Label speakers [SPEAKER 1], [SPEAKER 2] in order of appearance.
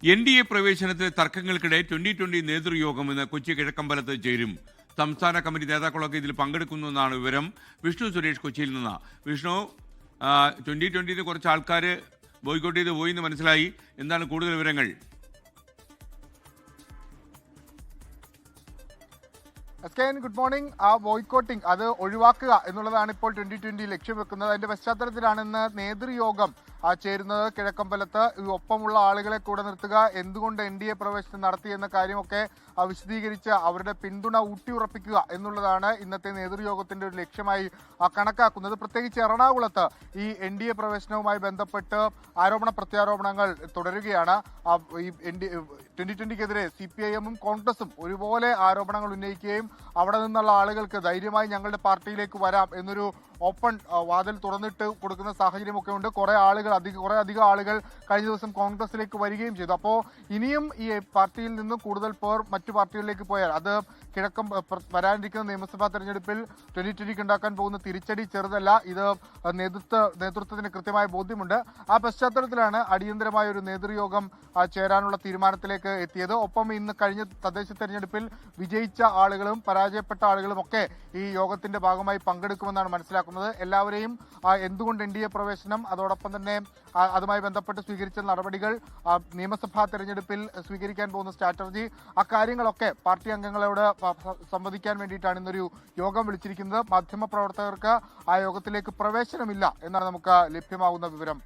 [SPEAKER 1] NDA പ്രവേശനത്തിലെ തർക്കങ്ങൾക്കിടെ 2020 നേതൃയോഗം ഇന്ന് കൊച്ചി കിഴക്കമ്പലത്ത് ചേരും. സംസ്ഥാന കമ്മിറ്റി നേതാക്കളൊക്കെ ഇതിൽ പങ്കെടുക്കുന്നുവെന്നാണ് വിവരം. വിഷ്ണു സുരേഷ് കൊച്ചിയിൽ നിന്ന്. വിഷ്ണു, 2020 കുറച്ച് ആൾക്കാർ ബോയ്ക്കോട്ട് ചെയ്ത് പോയി എന്ന് മനസ്സിലായി. എന്താണ് കൂടുതൽ വിവരങ്ങൾ?
[SPEAKER 2] Good morning. ആ ബോയ്ക്കോട്ടിംഗ് അത് ഒഴിവാക്കുക എന്നുള്ളതാണ് ഇപ്പോൾ 2020 ലക്ഷ്യം വെക്കുന്നത്. അതിന്റെ പശ്ചാത്തലത്തിലാണ് ഇന്ന് നേതൃയോഗം ചേരുന്നത് കിഴക്കമ്പലത്ത്. ഒപ്പമുള്ള ആളുകളെ കൂടെ നിർത്തുക, എന്തുകൊണ്ട് NDA പ്രവേശനം നടത്തി എന്ന കാര്യമൊക്കെ വിശദീകരിച്ച് അവരുടെ പിന്തുണ ഊട്ടിയുറപ്പിക്കുക എന്നുള്ളതാണ് ഇന്നത്തെ നേതൃയോഗത്തിന്റെ ഒരു ലക്ഷ്യമായി കണക്കാക്കുന്നത്. പ്രത്യേകിച്ച് എറണാകുളത്ത് ഈ NDA പ്രവേശനവുമായി ബന്ധപ്പെട്ട് ആരോപണ പ്രത്യാരോപണങ്ങൾ തുടരുകയാണ്. ഈ 2020-ക്കെതിരെ CPIM-ഉം കോൺഗ്രസും ഒരുപോലെ ആരോപണങ്ങൾ ഉന്നയിക്കുകയും അവിടെ നിന്നുള്ള ആളുകൾക്ക് ധൈര്യമായി ഞങ്ങളുടെ പാർട്ടിയിലേക്ക് വരാം എന്നൊരു ഓപ്പൺ വാതിൽ തുറന്നിട്ട് കൊടുക്കുന്ന സാഹചര്യമൊക്കെ ഉണ്ട്. കുറെ അധികം ആളുകൾ കഴിഞ്ഞ ദിവസം കോൺഗ്രസിലേക്ക് വരികയും ചെയ്തു. അപ്പോൾ ഇനിയും ഈ പാർട്ടിയിൽ നിന്നും കൂടുതൽ പേർ മറ്റു പാർട്ടികളിലേക്ക് പോയാൽ അത് വരാനിരിക്കുന്ന നിയമസഭാ തെരഞ്ഞെടുപ്പിൽ 2020 ഉണ്ടാക്കാൻ പോകുന്ന തിരിച്ചടി ചെറുതല്ല. ഇത് നേതൃത്വത്തിന് കൃത്യമായ ബോധ്യമുണ്ട്. ആ പശ്ചാത്തലത്തിലാണ് അടിയന്തരമായ ഒരു നേതൃയോഗം ചേരാനുള്ള തീരുമാനത്തിലേക്ക് എത്തിയത്. ഒപ്പം ഇന്ന് കഴിഞ്ഞ തദ്ദേശ തെരഞ്ഞെടുപ്പിൽ വിജയിച്ച ആളുകളും പരാജയപ്പെട്ട ആളുകളും ഒക്കെ ഈ യോഗത്തിന്റെ ഭാഗമായി പങ്കെടുക്കുമെന്നാണ് മനസ്സിലാക്കുന്നത്. എല്ലാവരെയും എന്തുകൊണ്ട് NDA പ്രവേശനം, അതോടൊപ്പം തന്നെ അതുമായി ബന്ധപ്പെട്ട് സ്വീകരിച്ച നടപടികൾ, നിയമസഭാ തെരഞ്ഞെടുപ്പിൽ സ്വീകരിക്കാൻ പോകുന്ന സ്ട്രാറ്റജി, അക്കാര്യങ്ങളൊക്കെ പാർട്ടി അംഗങ്ങളോട് സംവദിക്കാൻ വേണ്ടിയിട്ടാണ് ഇന്നൊരു യോഗം വിളിച്ചിരിക്കുന്നത്. മാധ്യമപ്രവർത്തകർക്ക് ആ യോഗത്തിലേക്ക് പ്രവേശനമില്ല എന്നാണ് നമുക്ക് ലഭ്യമാകുന്ന വിവരം.